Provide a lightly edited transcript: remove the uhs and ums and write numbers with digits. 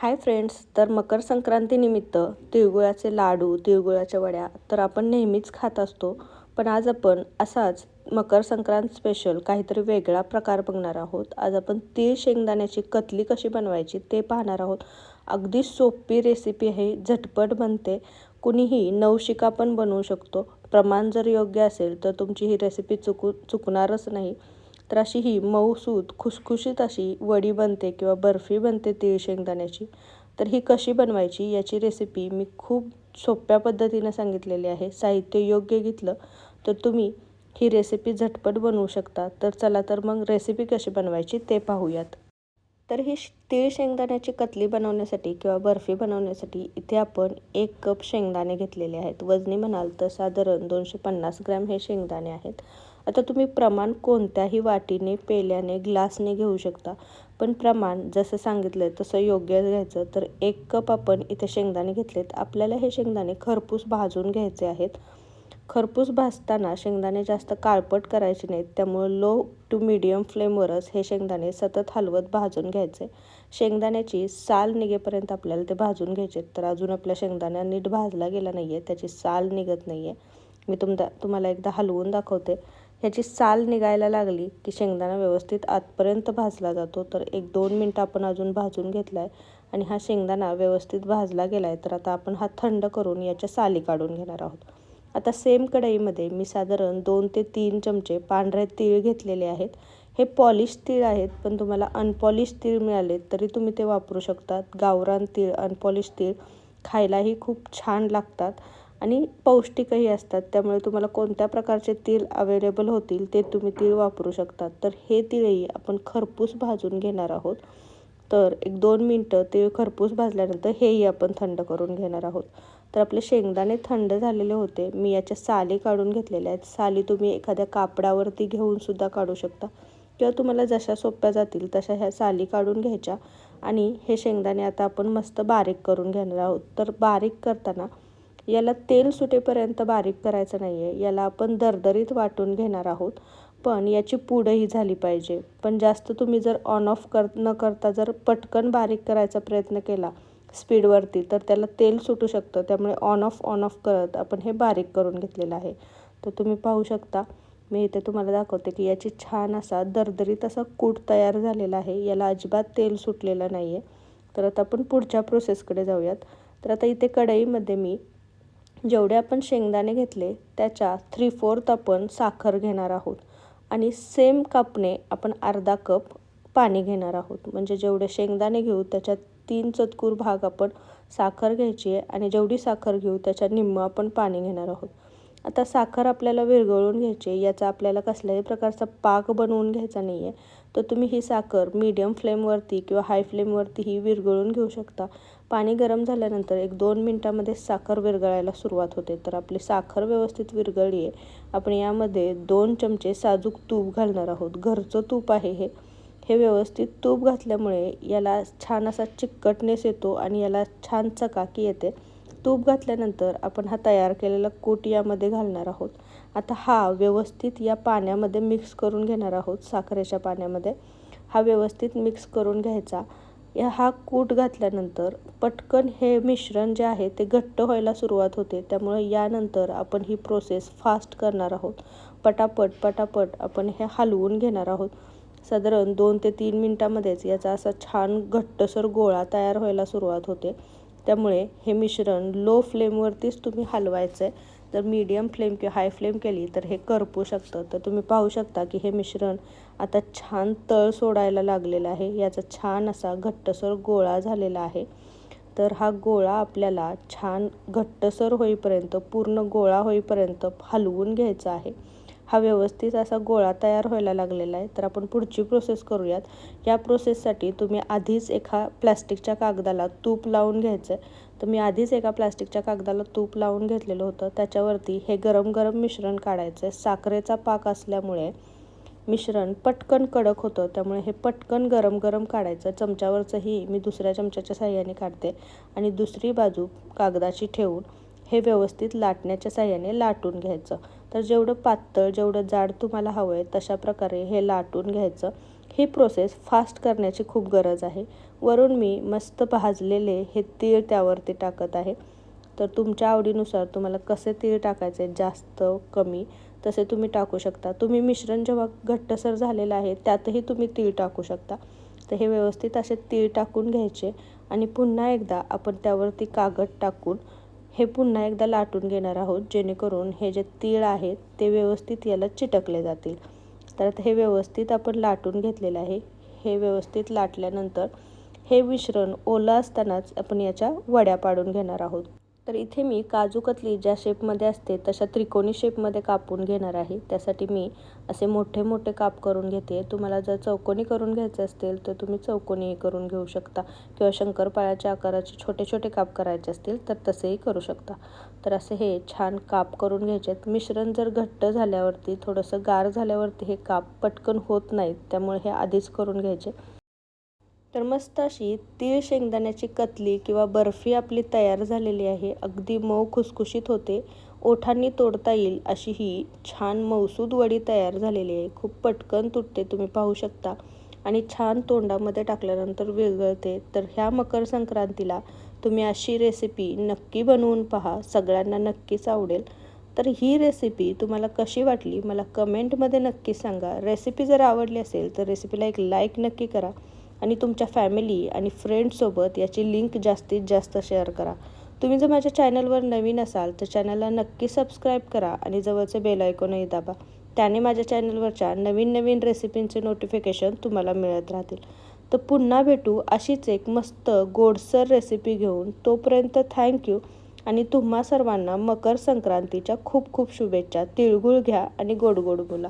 Hi friends, तर मकर संक्रांतीनिमित्त तिळगुळाचे लाडू, तिळगुळाच्या वड्या तर आपण नेहमीच खात असतो. पण आज आपण असाच मकर संक्रांत स्पेशल काहीतरी वेगळा प्रकार बघणार आहोत. आज आपण तीळ शेंगदाण्याची कतली कशी बनवायची ते पाहणार आहोत. अगदी सोपी रेसिपी आहे, झटपट बनते. कुणीही नवशिका पण बनवू शकतो. प्रमाण जर योग्य असेल तर तुमची ही रेसिपी चुकणारच नाही. तर अशी ही मऊसूत खुसखुशीत अशी वडी बनते किंवा बर्फी बनते तीळ शेंगदाण्याची. तर ही कशी बनवायची याची रेसिपी मी खूप सोप्या पद्धतीनं सांगितलेली आहे. साहित्य योग्य घेतलं तर तुम्ही ही रेसिपी झटपट बनवू शकता. तर चला तर मग रेसिपी कशी बनवायची ते पाहूयात. तर ही तीळ शेंगदाण्याची कतली बनवण्यासाठी किंवा बर्फी बनवण्यासाठी इथे आपण 1 कप शेंगदाणे घेतलेले आहेत. वजनी म्हणाल तर साधारण 250 ग्रॅम हे शेंगदाणे आहेत. आता तुम्ही प्रमाण कोणत्याही वाटीने, पेल्याने, ग्लासने घेऊ शकता. पण प्रमाण जसं सांगितलं आहे तसं योग्य घ्यायचं. तर 1 कप आपण इथे शेंगदाणे घेतलेत. आपल्याला हे शेंगदाणे खरपूस भाजून घ्यायचे आहेत. खरपूस भाजताना शेंगदाणे जास्त काळपट करायचे नाहीत. त्यामुळे लो टू मीडियम फ्लेमवरच हे शेंगदाणे सतत हलवत भाजून घ्यायचे. शेंगदाण्याची साल निघेपर्यंत आपल्याला ते भाजून घ्यायचे. तर अजून आपला शेंगदाणा नीट भाजला गेला नाही आहे, त्याची साल निघत नाही आहे. मी तुम्हाला एकदा हलवून दाखवते. ह्याची साल निघायला लागली की शेंगदाणा व्यवस्थित आतपर्यंत भाजला जातो. तर 1-2 मिनटं आपण अजून भाजून घेतला आहे आणि हा शेंगदाणा व्यवस्थित भाजला गेला आहे. तर आता आपण हा थंड करून याच्या साली काढून घेणार आहोत. आता सेम कढईमध्ये मी साधारण 2 ते 3 चमचे पांढरे तीळ घेतलेले आहेत. हे पॉलिश तीळ आहेत, पण तुम्हाला अनपॉलिश तीळ मिळाले तरी तुम्ही ते वापरू शकतात. गावरान तीळ, अनपॉलिश तीळ खायलाही खूप छान लागतात आणि पौष्टिकही असतात. त्यामुळे तुम्हाला कोणत्या प्रकारचे तीळ अवेलेबल होतील ते तुम्ही तीळ वापरू शकतात. तर हे तीळही आपण खरपूस भाजून घेणार आहोत. तर 1-2 मिनटं तीळ खरपूस भाजल्यानंतर हेही आपण थंड करून घेणार आहोत. तर आपले शेंगदाणे थंड झालेले होते. मी याच्या साली काढून घेतलेल्या आहेत. साली तुम्ही एखाद्या कापडावरती घेऊन सुद्धा काढू शकता किंवा तुम्हाला जशा सोप्या जातील तशा ह्या साली काढून घ्यायच्या. आणि हे शेंगदाणे आता आपण मस्त बारीक करून घेणार आहोत. तर बारीक करताना याला तेल सुटेपर्यंत बारीक करायचं नाही आहे. याला आपण दरदरीत वाटून घेणार आहोत. पण याची पूडही झाली पाहिजे. पण जास्त तुम्ही जर ऑन ऑफ न करता जर पटकन बारीक करायचा प्रयत्न केला स्पीडवरती तर त्याला तेल सुटू शकतं. त्यामुळे ऑन ऑफ करत आपण हे बारीक करून घेतलेलं आहे. तर तुम्ही पाहू शकता, मी इथे तुम्हाला दाखवते की याची छान असा दरदरीत असा कूट तयार झालेला आहे. याला अजिबात तेल सुटलेलं नाही आहे. तर आता आपण पुढच्या प्रोसेसकडे जाऊयात. तर आता इथे कढईमध्ये मी जेवढे आपण शेंगदाणे घेतले त्याच्या 3/4 आपण साखर घेणार आहोत आणि सेम कपने आपण अर्धा कप पाणी घेणार आहोत. म्हणजे जेवढे शेंगदाणे घेऊ त्याच्यात 3/4 भाग आपण साखर घ्यायची आहे आणि जेवढी साखर घेऊ त्याच्या निम्मं आपण पाणी घेणार आहोत. आता साखर आपल्याला विरघळून घ्यायची आहे. याचा आपल्याला कसल्याही प्रकारचा पाक बनवून घ्यायचा नाही आहे. तर तुम्ही ही साखर मीडियम फ्लेमवरती किंवा हाय फ्लेमवरतीही विरघळून घेऊ शकता. पाणी गरम झाल्यानंतर 1-2 मिनटामध्ये साखर विरघळायला सुरुवात होते. तर आपली साखर व्यवस्थित विरघळली आहे. आपण यामध्ये 2 चमचे साजूक तूप घालणार आहोत. घरचं तूप आहे हे. हे व्यवस्थित तूप घातल्यामुळे याला छान असा चिकटनेस येतो आणि याला छान चकाकी येते. तूप घातल्यानंतर आपण हा तयार केलेला कूट यामध्ये घालणार आहोत. आता हा व्यवस्थित या पाण्यामध्ये मिक्स करून घेणार आहोत. साखरेच्या पाण्यामध्ये हा व्यवस्थित मिक्स करून घ्यायचा. हा कूट घातल्यानंतर पटकन हे मिश्रण जे आहे ते घट्ट व्हायला सुरुवात होते. त्यामुळे यानंतर आपण ही प्रोसेस फास्ट करणार आहोत. पटापट आपण हे हलवून घेणार आहोत. साधारण 2 ते 3 मिनटामध्येच याचा असा छान घट्टसर गोळा तयार व्हायला सुरुवात होते. त्यामुळे हे मिश्रण लो फ्लेमवरतीच तुम्ही हलवायचं आहे. जर मीडियम फ्लेम किंवा हाय फ्लेम केली तर हे करपू शकतं. तर तुम्ही पाहू शकता की हे मिश्रण आता छान तळ सोडायला लागलेलं आहे. याचा छान असा घट्टसर गोळा झालेला आहे. तर हा गोळा आपल्याला छान घट्टसर होईपर्यंत, पूर्ण गोळा होईपर्यंत हलवून घ्यायचा आहे. हा व्यवस्थित असा गोळा तयार व्हायला लागलेला आहे. तर आपण पुढची प्रोसेस करूयात. या प्रोसेससाठी तुम्ही आधीच एका प्लॅस्टिकच्या कागदाला तूप लावून घ्यायचं आहे. तर मी आधीच एका प्लॅस्टिकच्या कागदाला तूप लावून घेतलेलं होतं. त्याच्यावरती हे गरम मिश्रण काढायचं आहे. साखरेचा पाक असल्यामुळे मिश्रण पटकन कडक होतं. त्यामुळे हे पटकन गरम काढायचं. चमच्यावरचंही मी दुसऱ्या चमच्याच्या साहाय्याने काढते आणि दुसरी बाजू कागदाची ठेवून हे व्यवस्थित लाटण्याच्या साहाय्याने लाटून घ्यायचं. तर जेवढं पातळ, जेवढं जाड तुम्हाला हवं आहे तशा प्रकारे हे लाटून घ्यायचं. ही प्रोसेस फास्ट करण्याची खूप गरज आहे. वरून मी मस्त भाजलेले हे तीळ त्यावरती टाकत आहे. तर तुमच्या आवडीनुसार तुम्हाला कसे तीळ टाकायचे, जास्त कमी, तसे तुम्ही टाकू शकता. तुम्ही मिश्रण जेव्हा घट्टसर झालेलं आहे त्यातही तुम्ही तीळ टाकू शकता. तर हे व्यवस्थित असे तीळ टाकून घ्यायचे आणि पुन्हा एकदा आपण त्यावरती कागद टाकून हे पुन्हा एकदा लाटून घेणार आहोत, जेणेकरून हे जे तीळ आहेत ते व्यवस्थित याला चिटकले जातील. तर आता हे व्यवस्थित आपण लाटून घेतलेलं आहे. हे व्यवस्थित लाटल्यानंतर हे मिश्रण ओलं असतानाच आपण याच्या वड्या पाडून घेणार आहोत. तर इथे मी काजू कतली ज्या शेपमध्ये असते तशा त्रिकोणी शेपमध्ये कापून घेणार आहे. त्यासाठी मी असे मोठे मोठे काप करून घेते. तुम्हाला जर चौकोनी करून घ्यायचे असतील तर तुम्ही चौकोनीही करून घेऊ शकता, किंवा शंकरपाळ्याच्या आकाराचे छोटे छोटे काप करायचे असतील तर तसेही करू शकता. तर असे हे छान काप करून घ्यायचे आहेत. मिश्रण जर घट्ट झाल्यावरती, थोडंसं गार झाल्यावरती हे काप पटकन होत नाहीत, त्यामुळे हे आधीच करून घ्यायचे. तर मस्त अशी तीळ शेंगदाण्याची कतली किंवा बर्फी आपली तयार झालेली आहे. अगदी मऊ खुसखुशीत होते, ओठांनी तोडता येईल अशी ही छान मऊसूद वडी तयार झालेली आहे. खूप पटकन तुटते, तुम्ही पाहू शकता, आणि छान तोंडामध्ये टाकल्यानंतर विरघळते. तर ह्या मकर संक्रांतीला तुम्ही अशी रेसिपी नक्की बनवून पहा, सगळ्यांना नक्कीच आवडेल. तर ही रेसिपी तुम्हाला कशी वाटली मला कमेंटमध्ये नक्की सांगा. रेसिपी जर आवडली असेल तर रेसिपीला एक लाईक नक्की करा आणि तुमच्या फॅमिली आणि फ्रेंड्ससोबत याची लिंक जास्तीत जास्त शेअर करा. तुम्ही जर माझ्या चॅनलवर नवीन असाल तर चॅनलला नक्की सबस्क्राईब करा आणि जवळचे बेल आयकॉनही दाबा. त्याने माझ्या चॅनलवरच्या नवीन नवीन रेसिपींचे नोटिफिकेशन तुम्हाला मिळत राहतील. तर पुन्हा भेटू अशीच एक मस्त गोडसर रेसिपी घेऊन. तोपर्यंत थँक्यू आणि तुम्हा सर्वांना मकर संक्रांतीच्या खूप खूप शुभेच्छा. तिळगुळ घ्या आणि गोड गोड बोला.